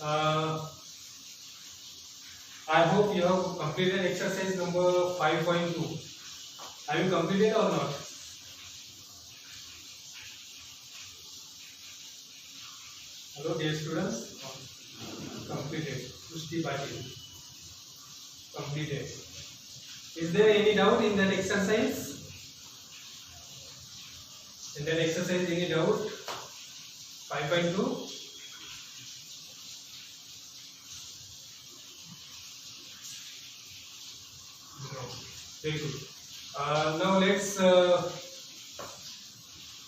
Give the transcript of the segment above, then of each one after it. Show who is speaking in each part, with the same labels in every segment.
Speaker 1: Uh, I hope you have completed exercise number 5.2. Have you completed or not? Hello dear students. Completed. Pushti Patil. Completed. Is there any doubt in that exercise? In that exercise, any doubt? 5.2. Very good. Now let's go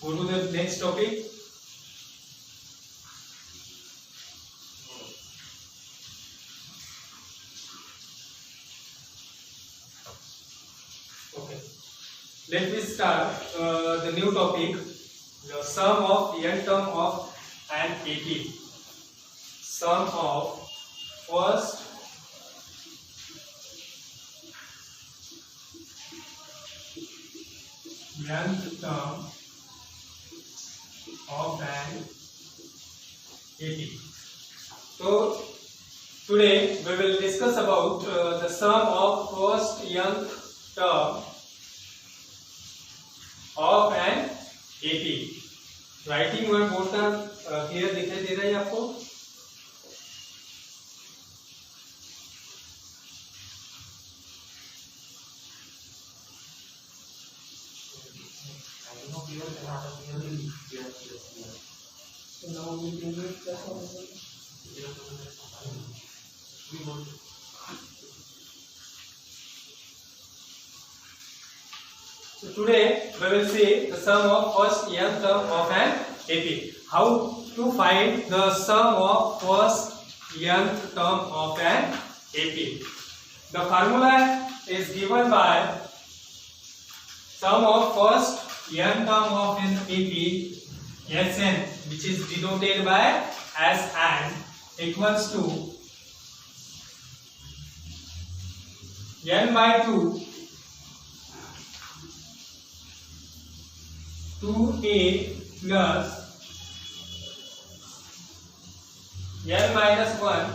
Speaker 1: to the next topic. Okay. Let me start the new topic. The sum of n term of an AP. Sum of first nth term of an AP. So today we will discuss about the sum of first nth term of an AP. Writing word board का clear दिखाई दे रहा है आपको? So today we will see the sum of first n term of an AP. How to find the sum of first nth term of an AP? The formula is given by sum of first n term of an AP Sn, which is denoted by Sn, equals to n by 2 2a plus n minus 1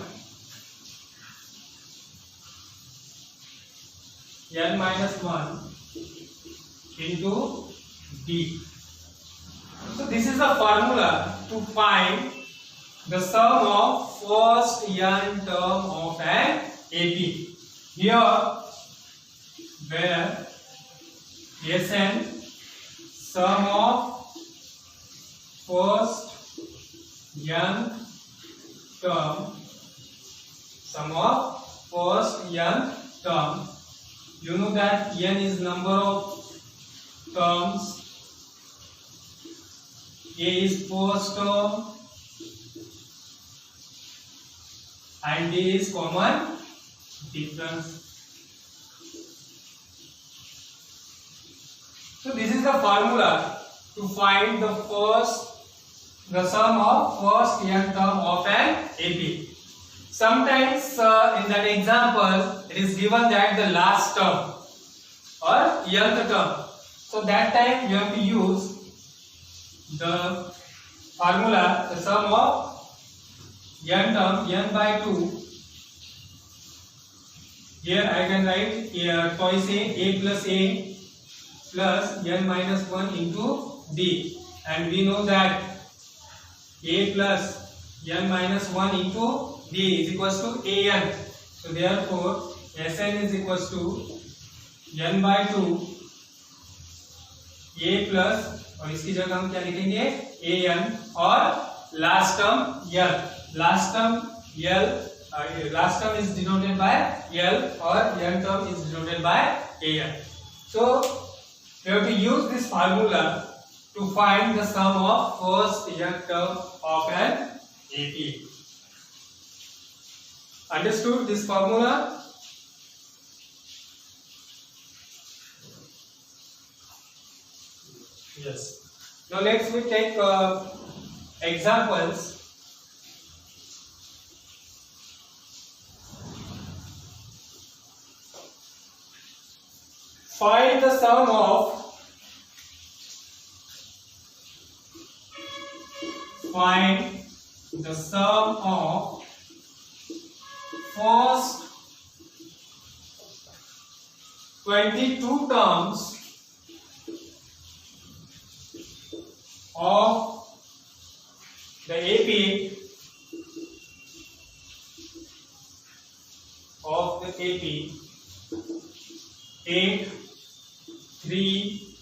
Speaker 1: n minus 1 into d. So this is the formula to find the sum of first n term of an AP. Here where Sn, sum of first n term, sum of first n term, you know that n is number of terms, a is first term and d is common difference. So this is the formula to find the sum of first n term of an AP. Sometimes in that example it is given that the last term or nth term. So that time you have to use the formula, the sum of n term, n by 2. Here I can write here twice a plus a plus n minus 1 into d, and we know that a plus n minus 1 into d is equals to an. So therefore Sn is equals to n by 2 a plus, और इसकी जगह हम क्या लिखेंगे an, और last term l. Last term is denoted by l और n term is denoted by an. So we have to use this formula to find the sum of first n term of an AP. Understood this formula? Yes. Now let's we take examples. Find the sum of first 22 terms of the AP take 3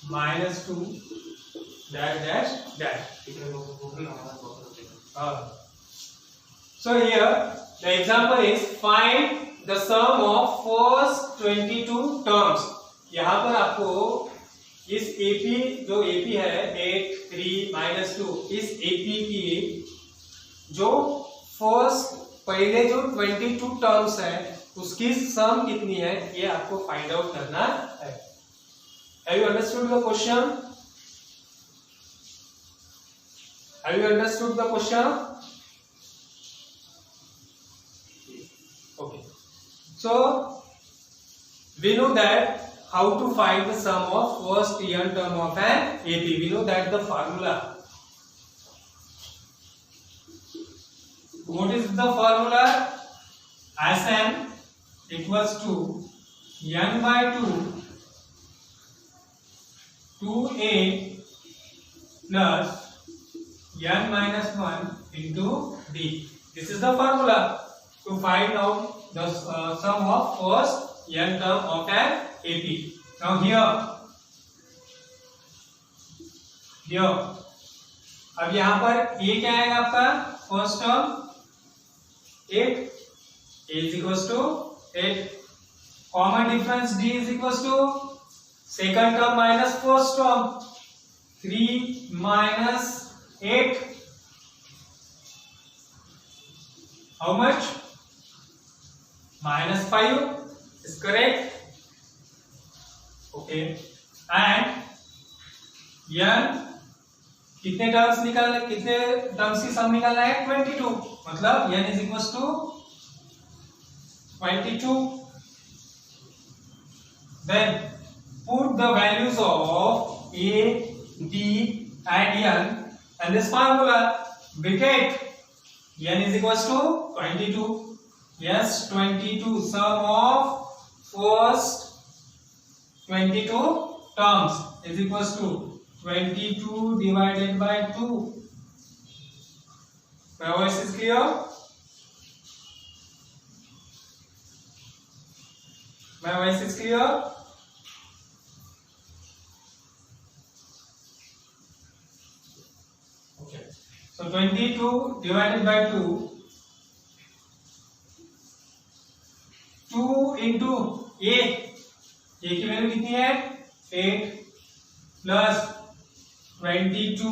Speaker 1: minus 2 dash. So here the example is find the sum of first 22 terms. यहाँ पर आपको इस AP जो AP है 8 3 minus 2 इस AP की जो first पहले जो 22 टर्म्स है उसकी सम कितनी है ये आपको फाइंड आउट करना है. Have you understood the question? Have you understood the question? Okay. So we know that how to find the sum of first n term of an AP. We know that the formula. What is the formula? Sn equals to n by 2 2a plus n minus 1 into d. This is the formula to find out the sum of first n term of an AP. Now here अब यहाँ पर a क्या आएगा आपका first term 8 a is equals to 8 common difference d is equals to second term minus first term 3 minus 8 how much minus 5 is correct. Okay and n कितने terms निकालना कितने terms की सम निकालना है 22 मतलब n is equals to 22. Then put the values of a, d and n and this formula bracket n is equals to 22. Yes 22 sum of first 22 terms is equals to 22 divided by 2. My voice is clear? My voice is clear? Okay. So 22 divided by 2. 2 into a. a की वैल्यू कितनी है 8 plus 22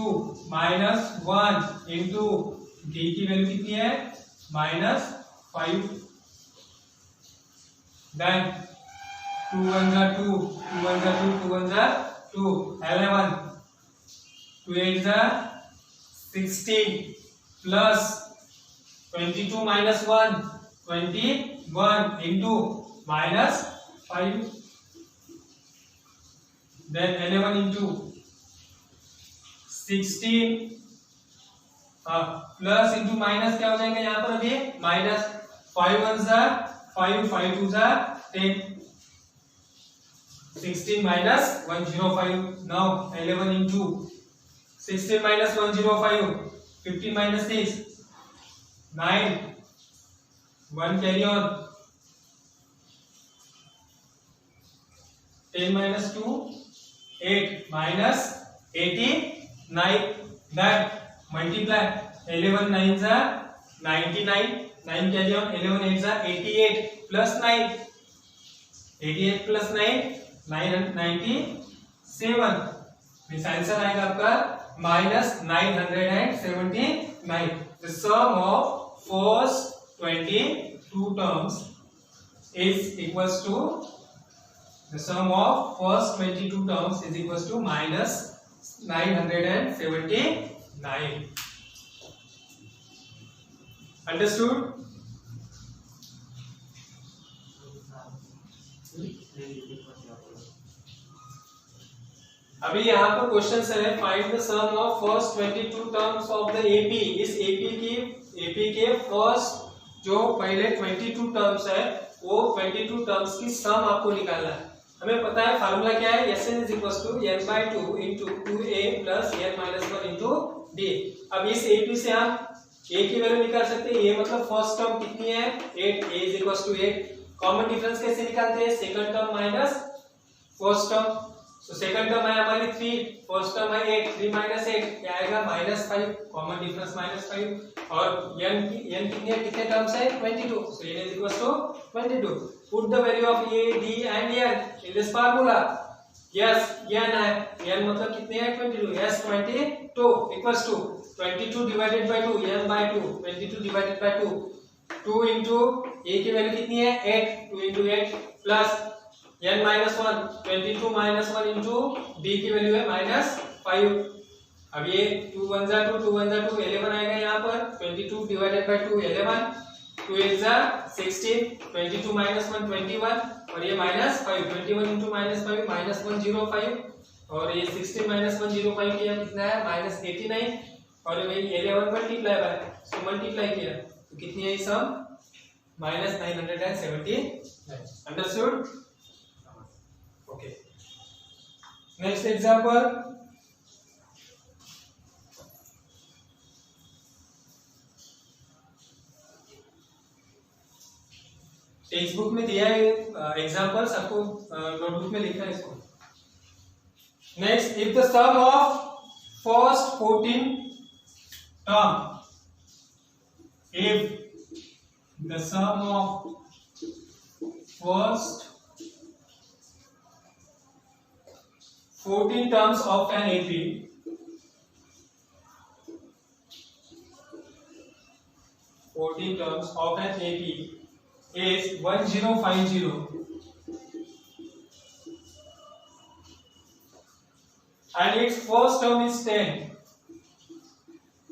Speaker 1: minus 1 into D की वैल्यू कितनी है minus 5. Then 2 1 जा 2 2 1 जा 2 2 1 जा 2 11 2 8 जा 16 plus 22 minus 1 21 into minus 5. Then 11 into 16 plus into minus क्या हो जाएगा यहाँ पर अभी माइनस 5 1 जा 5 5 2 जा 10 16 minus 105. Now 11 into 16 minus 105 15 minus 6 9 1 carry on 10 minus 2 8 minus 89. Then multiply 11 9 are 99 9 carry on 11 8 are 88 plus 9 88 plus 9 997. This answer आएगा आपका minus 979. The sum of first 22 terms is equals to the sum of first 22 terms is equals to minus 979. Understood? अभी यहाँ पर question है find the sum of first 22 terms of the AP. इस AP के first जो पहले 22 terms है वो 22 टर्म्स की सम आपको निकालना है। हमें पता है फार्मूला क्या है, Sn is equals to n/2 into 2a plus n-1 into d। अब इस a2 से हम a की वैल्यू निकाल सकते हैं। ये मतलब फर्स्ट टर्म कितनी है 8, a is equals to 8। Common difference कैसे निकालते हैं, second term minus first term. तो सेकंड टर्म है हमारी 3, फर्स्ट टर्म है 8, 3 माइनस 8 क्या आएगा -5, कॉमन डिफरेंस -5। और n कितने टर्म्स है 22, so n is equals to 22। Put the value of a d and n in this formula. Yes n है, n मतलब कितने है 22, yes 22 equals to 22 divided by 2 n by 2, 22 divided by 2, 2 into a की वैल्यू कितनी है 8, 2 into 8 plus n-1, 22 -1 into d की वैल्यू है -5। अब ये 2 1 जा 2, 2 1 जा 2, 11 आएगा यहाँ पर। 22 डिवाइडेड बाय 2 11, 2 8 जा 16, 22 -1 21 और ये -5, 21 into -5 -105 और ये 16 -105 किया कितना है -89 और ये 11 मल्टीप्लाई बाय, इसको मल्टीप्लाई किया तो कितनी है सम -979। Understood? Okay, next example. Text book में दिया है एग्जांपल्स, आपको नोटबुक में लिखना है इसको। Next, if the sum of first 14 term, if the sum of first 14 terms of an AP is 1050 and its first term is 10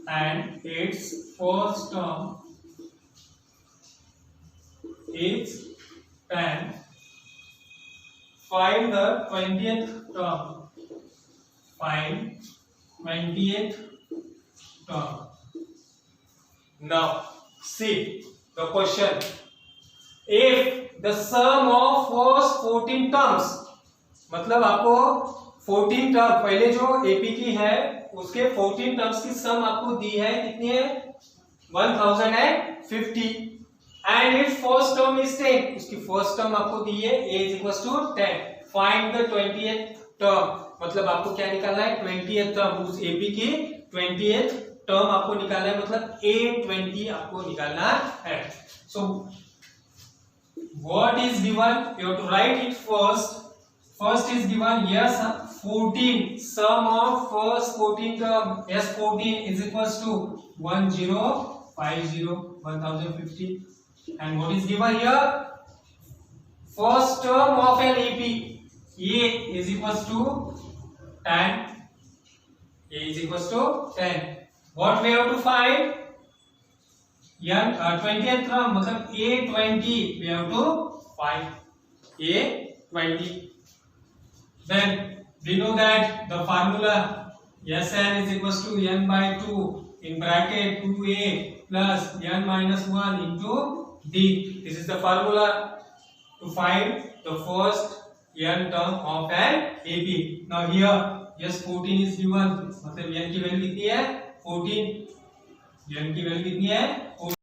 Speaker 1: and its first term is 10, find the 20th term. Find 20th term. Now see the question. If the sum of first 14 terms, मतलब आपको 14 term पहले जो AP की है उसके 14 terms की सम आपको दी है, कितनी है 1050 and it's first term is 10, उसकी फर्स्ट टर्म आपको दी है a is equals to 10। Find the 20th term, मतलब आपको क्या निकालना है 20th टर्म, उस एपी की 20th टर्म आपको निकालना है, मतलब a20 आपको निकालना है। So what is given, you have to write it first. First is given here 14, sum of first 14 term, yes 14 is equals to 1050 and what is given here, first term of an AP, A is equals to 10, A is equals to 10। what we have to find, 20th term मतलब A20, we have to find A20। then we know that the formula Sn is equals to n by 2 in bracket 2a plus n-1 into d. This is the formula to find the first n term of an AP. Now here yes 14 is given, मतलब n की वैल्यू कितनी है 14, n की वैल्यू कितनी है 14।